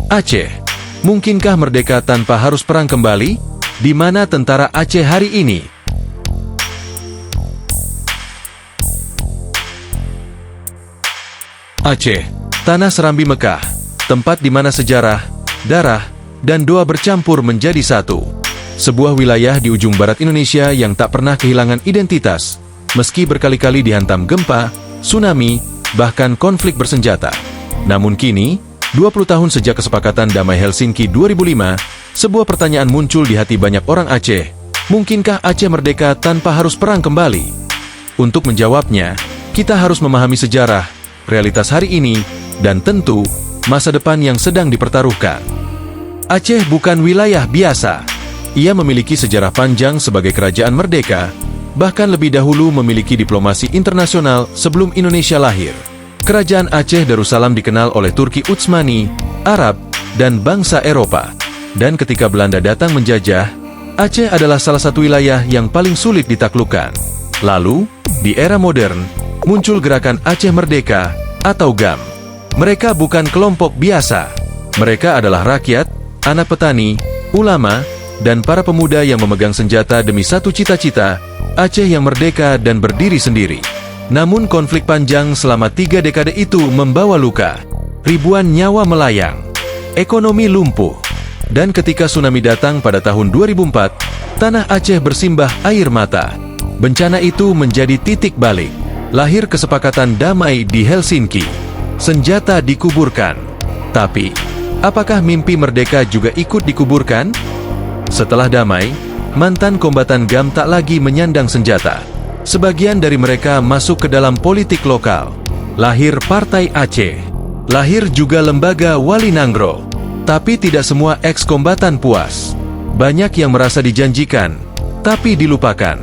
Aceh, mungkinkah merdeka tanpa harus perang kembali? Di mana tentara Aceh hari ini? Aceh, tanah serambi Mekah, tempat di mana sejarah, darah, dan doa bercampur menjadi satu. Sebuah wilayah di ujung barat Indonesia yang tak pernah kehilangan identitas, meski berkali-kali dihantam gempa, tsunami, bahkan konflik bersenjata. Namun kini, 20 tahun sejak kesepakatan damai Helsinki 2005, sebuah pertanyaan muncul di hati banyak orang Aceh. Mungkinkah Aceh merdeka tanpa harus perang kembali? Untuk menjawabnya, kita harus memahami sejarah, realitas hari ini, dan tentu, masa depan yang sedang dipertaruhkan. Aceh bukan wilayah biasa. Ia memiliki sejarah panjang sebagai kerajaan merdeka, bahkan lebih dahulu memiliki diplomasi internasional sebelum Indonesia lahir. Kerajaan Aceh Darussalam dikenal oleh Turki Utsmani, Arab, dan bangsa Eropa. Dan ketika Belanda datang menjajah, Aceh adalah salah satu wilayah yang paling sulit ditaklukkan. Lalu, di era modern, muncul gerakan Aceh Merdeka atau GAM. Mereka bukan kelompok biasa. Mereka adalah rakyat, anak petani, ulama, dan para pemuda yang memegang senjata demi satu cita-cita, Aceh yang merdeka dan berdiri sendiri. Namun konflik panjang selama 3 dekade itu membawa luka. Ribuan nyawa melayang, ekonomi lumpuh, dan ketika tsunami datang pada tahun 2004, tanah Aceh bersimbah air mata. Bencana itu menjadi titik balik. Lahir kesepakatan damai di Helsinki. Senjata dikuburkan. Tapi, apakah mimpi merdeka juga ikut dikuburkan? Setelah damai, mantan kombatan GAM tak lagi menyandang senjata. Sebagian dari mereka masuk ke dalam politik lokal. Lahir Partai Aceh. Lahir juga lembaga Wali Nanggro. Tapi tidak semua eks-kombatan puas. Banyak yang merasa dijanjikan, tapi dilupakan.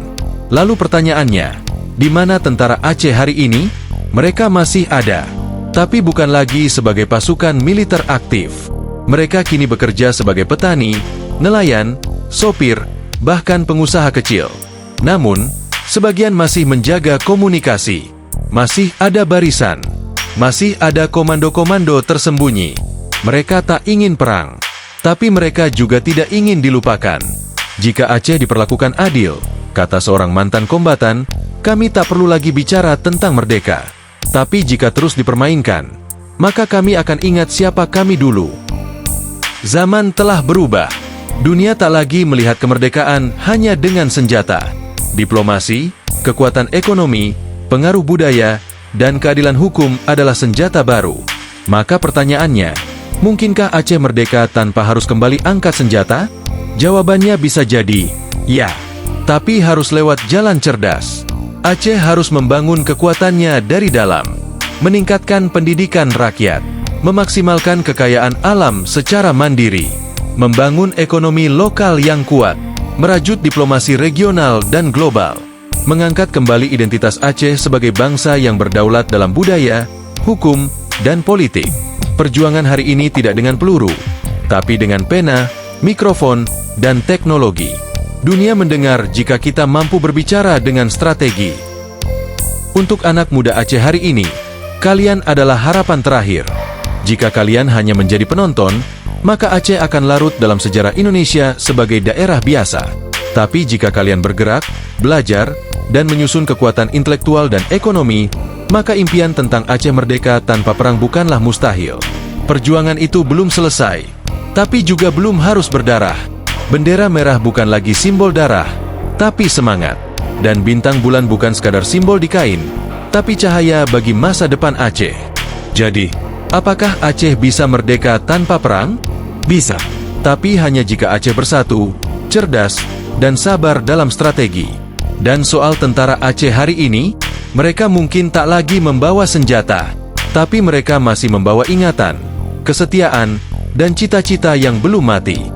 Lalu pertanyaannya, di mana tentara Aceh hari ini? Mereka masih ada, tapi bukan lagi sebagai pasukan militer aktif. Mereka kini bekerja sebagai petani, nelayan, sopir, bahkan pengusaha kecil. Namun, sebagian masih menjaga komunikasi. Masih ada barisan. Masih ada komando-komando tersembunyi. Mereka tak ingin perang, tapi mereka juga tidak ingin dilupakan. Jika Aceh diperlakukan adil, kata seorang mantan kombatan, kami tak perlu lagi bicara tentang merdeka. Tapi jika terus dipermainkan, maka kami akan ingat siapa kami dulu. Zaman telah berubah. Dunia tak lagi melihat kemerdekaan hanya dengan senjata. Diplomasi, kekuatan ekonomi, pengaruh budaya, dan keadilan hukum adalah senjata baru. Maka pertanyaannya, mungkinkah Aceh merdeka tanpa harus kembali angkat senjata? Jawabannya bisa jadi, ya. Tapi harus lewat jalan cerdas. Aceh harus membangun kekuatannya dari dalam. Meningkatkan pendidikan rakyat. Memaksimalkan kekayaan alam secara mandiri, membangun ekonomi lokal yang kuat, merajut diplomasi regional dan global, mengangkat kembali identitas Aceh sebagai bangsa yang berdaulat dalam budaya, hukum, dan politik. Perjuangan hari ini tidak dengan peluru, tapi dengan pena, mikrofon, dan teknologi. Dunia mendengar jika kita mampu berbicara dengan strategi. Untuk anak muda Aceh hari ini, kalian adalah harapan terakhir. Jika kalian hanya menjadi penonton, maka Aceh akan larut dalam sejarah Indonesia sebagai daerah biasa. Tapi jika kalian bergerak, belajar, dan menyusun kekuatan intelektual dan ekonomi, maka impian tentang Aceh merdeka tanpa perang bukanlah mustahil. Perjuangan itu belum selesai, tapi juga belum harus berdarah. Bendera merah bukan lagi simbol darah, tapi semangat. Dan bintang bulan bukan sekadar simbol di kain, tapi cahaya bagi masa depan Aceh. Jadi, apakah Aceh bisa merdeka tanpa perang? Bisa. Tapi hanya jika Aceh bersatu, cerdas, dan sabar dalam strategi. Dan soal tentara Aceh hari ini, mereka mungkin tak lagi membawa senjata, tapi mereka masih membawa ingatan, kesetiaan, dan cita-cita yang belum mati.